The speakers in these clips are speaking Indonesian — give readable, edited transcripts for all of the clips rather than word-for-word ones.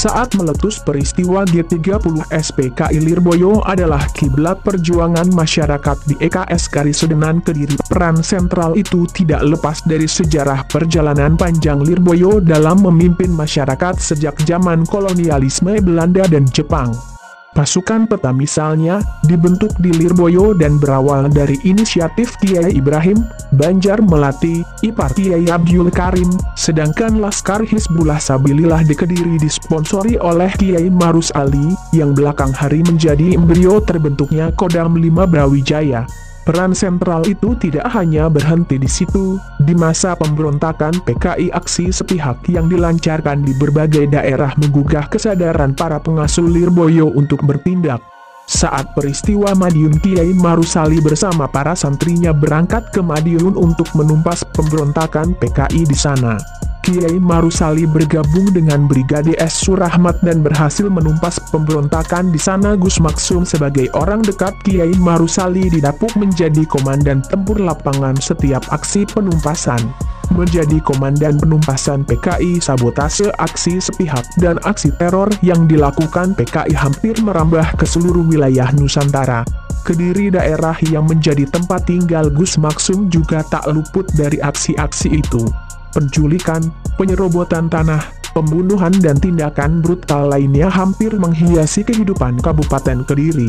Saat meletus peristiwa G30 SPKI Lirboyo adalah kiblat perjuangan masyarakat di EKS Karisedenan Kediri. Peran sentral itu tidak lepas dari sejarah perjalanan panjang Lirboyo dalam memimpin masyarakat sejak zaman kolonialisme Belanda dan Jepang. Pasukan peta misalnya, dibentuk di Lirboyo dan berawal dari inisiatif Kiai Ibrahim, Banjar Melati, ipar Kiai Abdul Karim, sedangkan Laskar Hizbullah Sabilillah di Kediri disponsori oleh Kiai Marus Ali, yang belakang hari menjadi embrio terbentuknya Kodam 5 Brawijaya. Peran sentral itu tidak hanya berhenti di situ. Di masa pemberontakan PKI, aksi sepihak yang dilancarkan di berbagai daerah menggugah kesadaran para pengasuh Lirboyo untuk bertindak. Saat peristiwa Madiun, Kiai Marusali bersama para santrinya berangkat ke Madiun untuk menumpas pemberontakan PKI di sana. Kiai Marusali bergabung dengan Brigade S. Surahmat dan berhasil menumpas pemberontakan di sana. Gus Maksum sebagai orang dekat Kiai Marusali didapuk menjadi komandan tempur lapangan setiap aksi penumpasan. Menjadi komandan penumpasan PKI, sabotase, aksi sepihak, dan aksi teror yang dilakukan PKI hampir merambah ke seluruh wilayah Nusantara. Kediri, daerah yang menjadi tempat tinggal Gus Maksum, juga tak luput dari aksi-aksi itu. Penculikan, penyerobotan tanah, pembunuhan dan tindakan brutal lainnya hampir menghiasi kehidupan Kabupaten Kediri.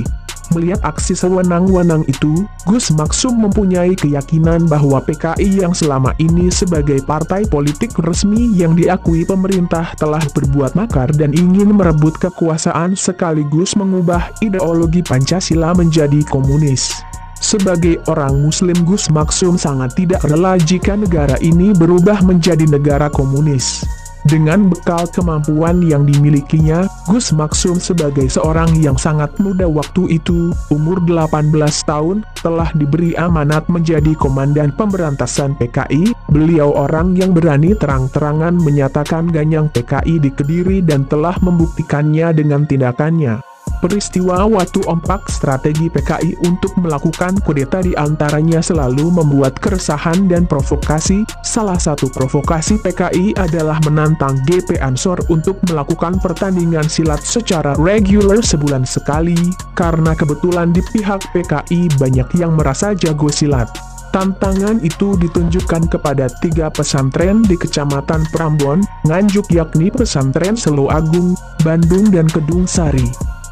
Melihat aksi sewenang-wenang itu, Gus Maksum mempunyai keyakinan bahwa PKI yang selama ini sebagai partai politik resmi yang diakui pemerintah telah berbuat makar dan ingin merebut kekuasaan sekaligus mengubah ideologi Pancasila menjadi komunis. Sebagai orang Muslim, Gus Maksum sangat tidak rela jika negara ini berubah menjadi negara komunis. Dengan bekal kemampuan yang dimilikinya, Gus Maksum sebagai seorang yang sangat muda waktu itu, umur 18 tahun, telah diberi amanat menjadi komandan pemberantasan PKI. Beliau orang yang berani terang-terangan menyatakan ganyang PKI di Kediri dan telah membuktikannya dengan tindakannya. Peristiwa Watu Ompak, strategi PKI untuk melakukan kudeta diantaranya selalu membuat keresahan dan provokasi. Salah satu provokasi PKI adalah menantang GP Ansor untuk melakukan pertandingan silat secara reguler sebulan sekali, karena kebetulan di pihak PKI banyak yang merasa jago silat. Tantangan itu ditunjukkan kepada 3 pesantren di Kecamatan Prambon, Nganjuk, yakni pesantren Selo Agung, Bandung dan Kedung Sari.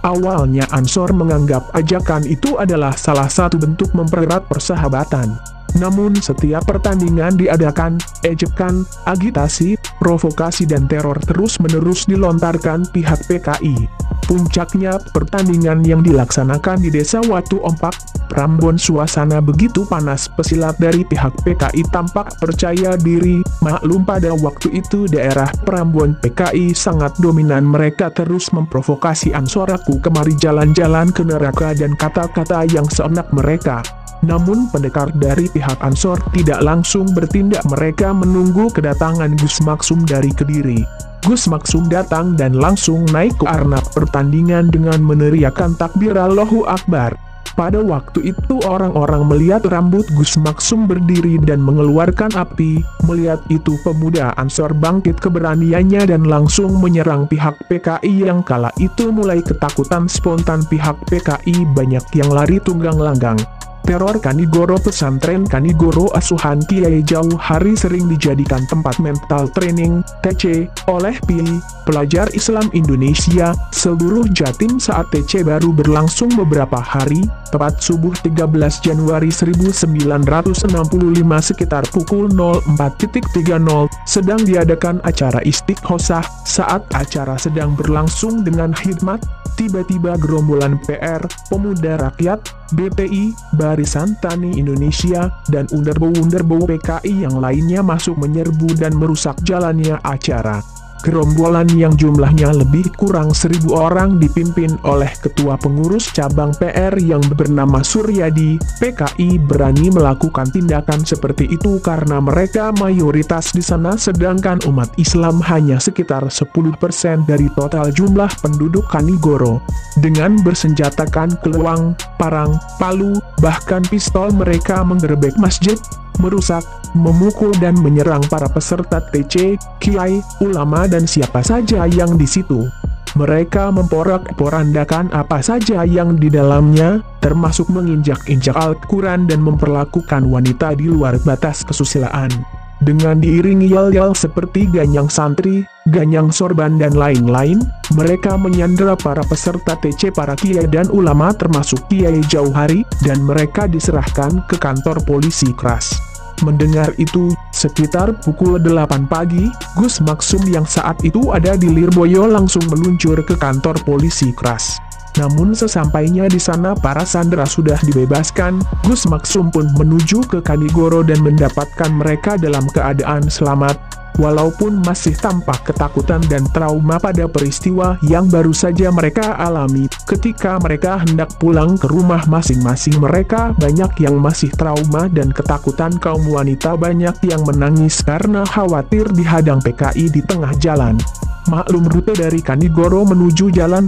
Awalnya Ansor menganggap ajakan itu adalah salah satu bentuk mempererat persahabatan. Namun setiap pertandingan diadakan, ejekan, agitasi, provokasi dan teror terus-menerus dilontarkan pihak PKI. Puncaknya, pertandingan yang dilaksanakan di Desa Watu Ompak, Prambon, suasana begitu panas, pesilat dari pihak PKI tampak percaya diri. Maklum pada waktu itu daerah Prambon PKI sangat dominan, mereka terus memprovokasi Ansor, aku kemari jalan-jalan ke neraka dan kata-kata yang seenak mereka. Namun pendekar dari pihak Ansor tidak langsung bertindak, mereka menunggu kedatangan Gus Maksum dari Kediri. Gus Maksum datang dan langsung naik ke arnab pertandingan dengan meneriakkan takbir Allahu Akbar. Pada waktu itu orang-orang melihat rambut Gus Maksum berdiri dan mengeluarkan api. Melihat itu pemuda Ansor bangkit keberaniannya dan langsung menyerang pihak PKI yang kala itu mulai ketakutan. Spontan pihak PKI banyak yang lari tunggang langgang. Teror Kanigoro, pesantren Kanigoro asuhan Kiai Jauhari sering dijadikan tempat mental training (TC) oleh PI, pelajar Islam Indonesia, seluruh Jatim saat TC baru berlangsung beberapa hari. Tepat subuh 13 Januari 1965 sekitar pukul 04.30 sedang diadakan acara istighosah. Saat acara sedang berlangsung dengan khidmat, tiba-tiba gerombolan PR, Pemuda Rakyat, BPI, Barisan Tani Indonesia, dan underbow PKI yang lainnya masuk menyerbu dan merusak jalannya acara. Gerombolan yang jumlahnya lebih kurang 1.000 orang dipimpin oleh Ketua Pengurus Cabang PR yang bernama Suryadi. PKI berani melakukan tindakan seperti itu karena mereka mayoritas di sana, sedangkan umat Islam hanya sekitar 10% dari total jumlah penduduk Kanigoro. Dengan bersenjatakan keluang, parang, palu, bahkan pistol, mereka menggerebek masjid, merusak, memukul dan menyerang para peserta TC, kiai, ulama dan siapa saja yang di situ. Mereka memporak-porandakan apa saja yang di dalamnya, termasuk menginjak-injak Al-Quran dan memperlakukan wanita di luar batas kesusilaan. Dengan diiringi yel-yel seperti ganyang santri, ganyang sorban dan lain-lain, mereka menyandera para peserta TC, para kiai dan ulama termasuk Kiai Jauhari, dan mereka diserahkan ke kantor polisi keras. Mendengar itu, sekitar pukul 8 pagi, Gus Maksum yang saat itu ada di Lirboyo langsung meluncur ke kantor polisi keras. Namun sesampainya di sana para sandera sudah dibebaskan. Gus Maksum pun menuju ke Kanigoro dan mendapatkan mereka dalam keadaan selamat, walaupun masih tampak ketakutan dan trauma pada peristiwa yang baru saja mereka alami. Ketika mereka hendak pulang ke rumah masing-masing, mereka banyak yang masih trauma dan ketakutan. Kaum wanita banyak yang menangis karena khawatir dihadang PKI di tengah jalan. Maklum, rute dari Kanigoro menuju Jalan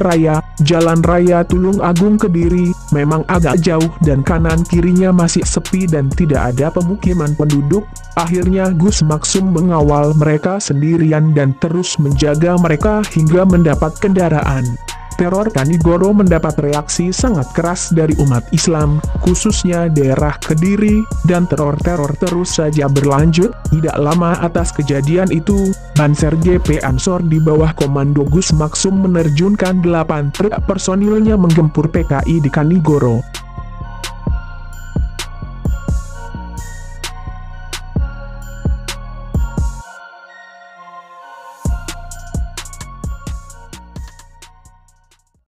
Raya Tulung Agung Kediri, memang agak jauh dan kanan kirinya masih sepi dan tidak ada pemukiman penduduk. Akhirnya Gus Maksum mengawal mereka sendirian dan terus menjaga mereka hingga mendapat kendaraan. Teror Kanigoro mendapat reaksi sangat keras dari umat Islam, khususnya daerah Kediri, dan teror-teror terus saja berlanjut. Tidak lama atas kejadian itu, Banser GP Ansor di bawah komando Gus Maksum menerjunkan 8 truk personilnya menggempur PKI di Kanigoro.